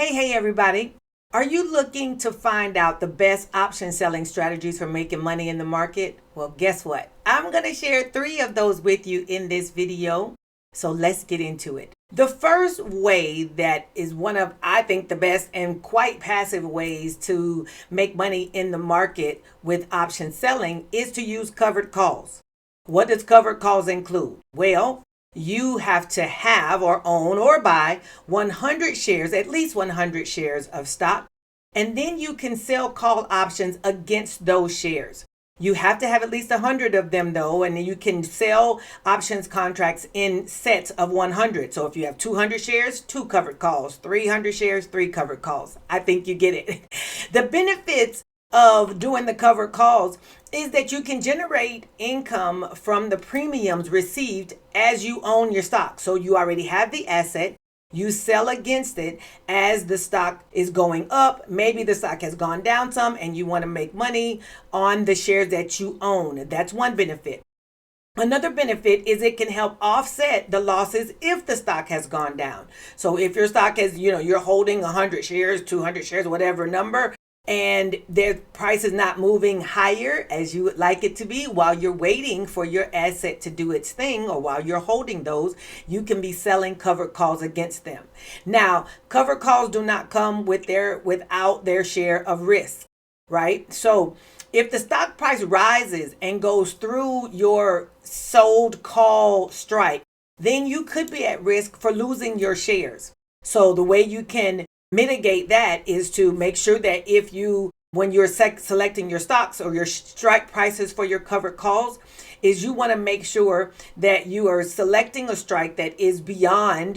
Hey, everybody. Are you looking to find out the best option selling strategies for making money in the market? Well, guess what? I'm going to share 3 of those with you in this video. So let's get into it. The first way that is one of, I think, the best and quite passive ways to make money in the market with option selling is to use covered calls. What does covered calls include? Well, you have to have or own or buy 100 shares, at least 100 shares of stock, and then you can sell call options against those shares. You have to have at least 100 of them though, and then you can sell options contracts in sets of 100. So if you have 200 shares, 2 covered calls, 300 shares, 3 covered calls. I think you get it. The benefits of doing the covered calls is that you can generate income from the premiums received as you own your stock. So you already have the asset. You sell against it as the stock is going up. Maybe the stock has gone down some and you want to make money on the shares that you own. That's one benefit. Another benefit is it can help offset the losses if the stock has gone down. So if your stock has, you're holding 100 shares, 200 shares, whatever number, and their price is not moving higher as you would like it to be while you're waiting for your asset to do its thing, or while you're holding those, you can be selling covered calls against them. Now, covered calls do not come without their share of risk, right? So if the stock price rises and goes through your sold call strike, then you could be at risk for losing your shares. So the way you can mitigate that is to make sure that when you're selecting your stocks or your strike prices for your covered calls, is you want to make sure that you are selecting a strike that is beyond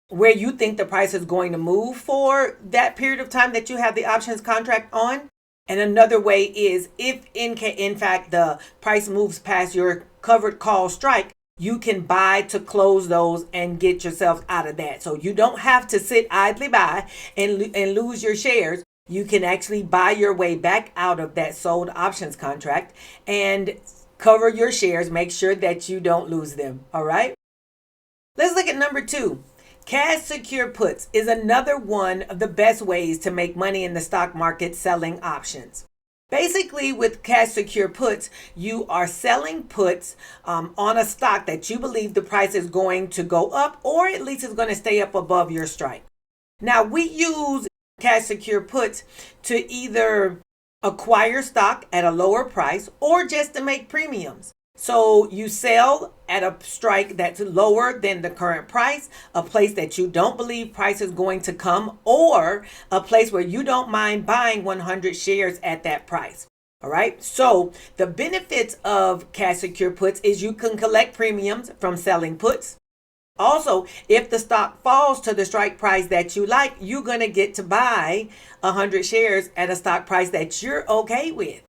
where you think the price is going to move for that period of time that you have the options contract on. And another way is if in fact the price moves past your covered call strike, you can buy to close those and get yourself out of that. So you don't have to sit idly by and lose your shares. You can actually buy your way back out of that sold options contract and cover your shares. Make sure that you don't lose them. All right. Let's look at number 2. Cash secure puts is another one of the best ways to make money in the stock market selling options. Basically, with cash secure puts, you are selling puts on a stock that you believe the price is going to go up, or at least is going to stay up above your strike. Now, we use cash secure puts to either acquire stock at a lower price or just to make premiums. So you sell at a strike that's lower than the current price, a place that you don't believe price is going to come, or a place where you don't mind buying 100 shares at that price. All right. So the benefits of cash secure puts is you can collect premiums from selling puts. Also, if the stock falls to the strike price that you like, you're going to get to buy 100 shares at a stock price that you're okay with,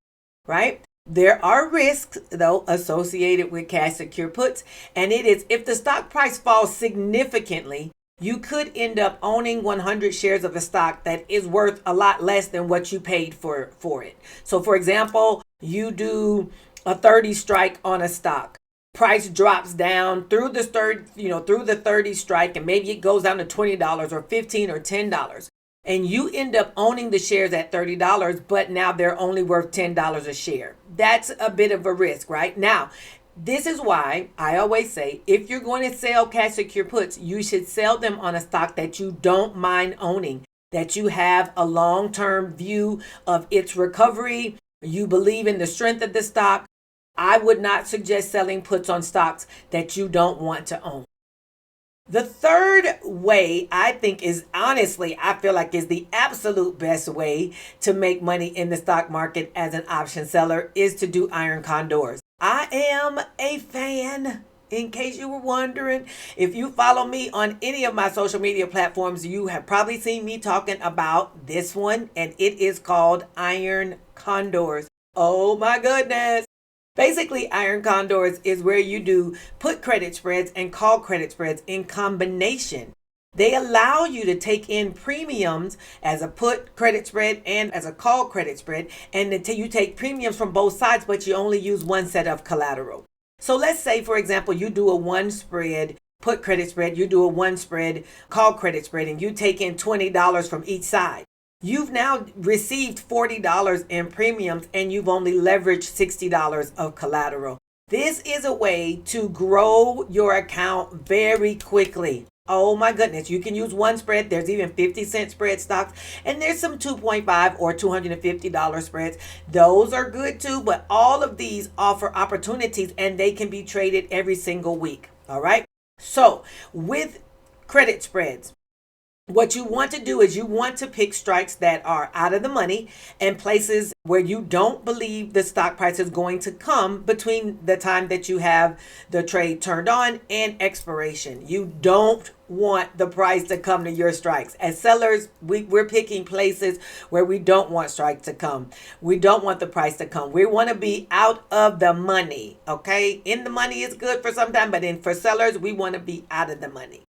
right? There are risks, though, associated with cash secure puts, and it is if the stock price falls significantly, you could end up owning 100 shares of a stock that is worth a lot less than what you paid for it. So, for example, you do a 30 strike on a stock. Price drops down through the 30 strike, and maybe it goes down to $20 or $15 or $10. And you end up owning the shares at $30, but now they're only worth $10 a share. That's a bit of a risk, right? Now, this is why I always say, if you're going to sell cash secure puts, you should sell them on a stock that you don't mind owning, that you have a long-term view of its recovery. You believe in the strength of the stock. I would not suggest selling puts on stocks that you don't want to own. The third way I think is I feel like is the absolute best way to make money in the stock market as an option seller is to do iron condors. I am a fan, in case you were wondering. If you follow me on any of my social media platforms, you have probably seen me talking about this one, and it is called iron condors. Oh my goodness. Basically, iron condors is where you do put credit spreads and call credit spreads in combination. They allow you to take in premiums as a put credit spread and as a call credit spread, and until you take premiums from both sides, but you only use one set of collateral. So let's say, for example, you do a one spread put credit spread, you do a one spread call credit spread, and you take in $20 from each side. You've now received $40 in premiums and you've only leveraged $60 of collateral. This is a way to grow your account very quickly. Oh my goodness, you can use one spread. There's even 50-cent spread stocks, and there's some 2.5 or $250 spreads. Those are good too, but all of these offer opportunities and they can be traded every single week. All right. So with credit spreads, what you want to do is you want to pick strikes that are out of the money and places where you don't believe the stock price is going to come between the time that you have the trade turned on and expiration. You don't want the price to come to your strikes. As sellers, we're picking places where we don't want strikes to come. We don't want the price to come. We want to be out of the money. Okay? In the money is good for some time, but for sellers, we want to be out of the money.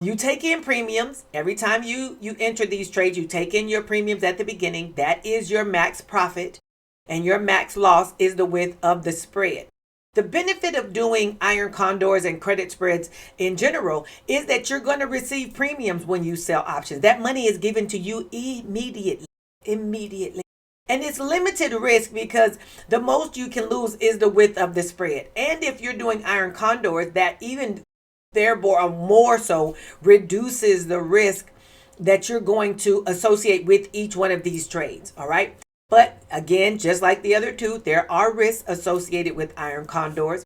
You take in premiums. Every time you enter these trades, you take in your premiums at the beginning. That is your max profit, and your max loss is the width of the spread. The benefit of doing iron condors and credit spreads in general is that you're going to receive premiums when you sell options. That money is given to you immediately. And it's limited risk because the most you can lose is the width of the spread. And if you're doing iron condors, that even therefore more so reduces the risk that you're going to associate with each one of these trades. All right. But again, just like the other two, there are risks associated with iron condors.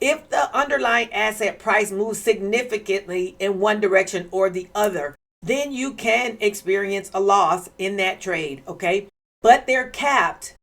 If the underlying asset price moves significantly in one direction or the other, then you can experience a loss in that trade. Okay. But they're capped.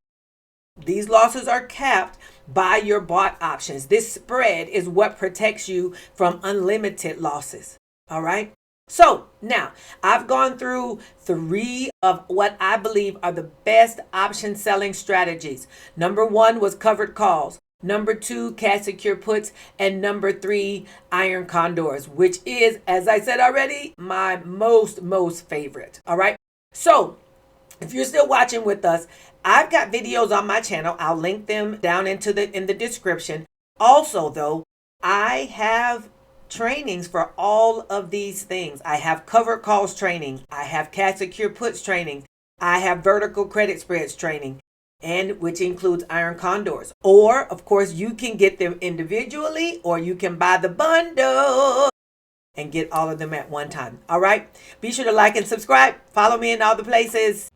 These losses are capped by your bought options. This spread is what protects you from unlimited losses. All right. So now I've gone through 3 of what I believe are the best option selling strategies. Number 1 was covered calls. Number 2, cash secure puts. And number 3, iron condors, which is, as I said already, my most favorite. All right. So if you're still watching with us, I've got videos on my channel. I'll link them down in the description. Also, though, I have trainings for all of these things. I have covered calls training. I have cash secure puts training. I have vertical credit spreads training, and which includes iron condors. Or, of course, you can get them individually, or you can buy the bundle and get all of them at one time. All right. Be sure to like and subscribe. Follow me in all the places.